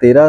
13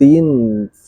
3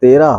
13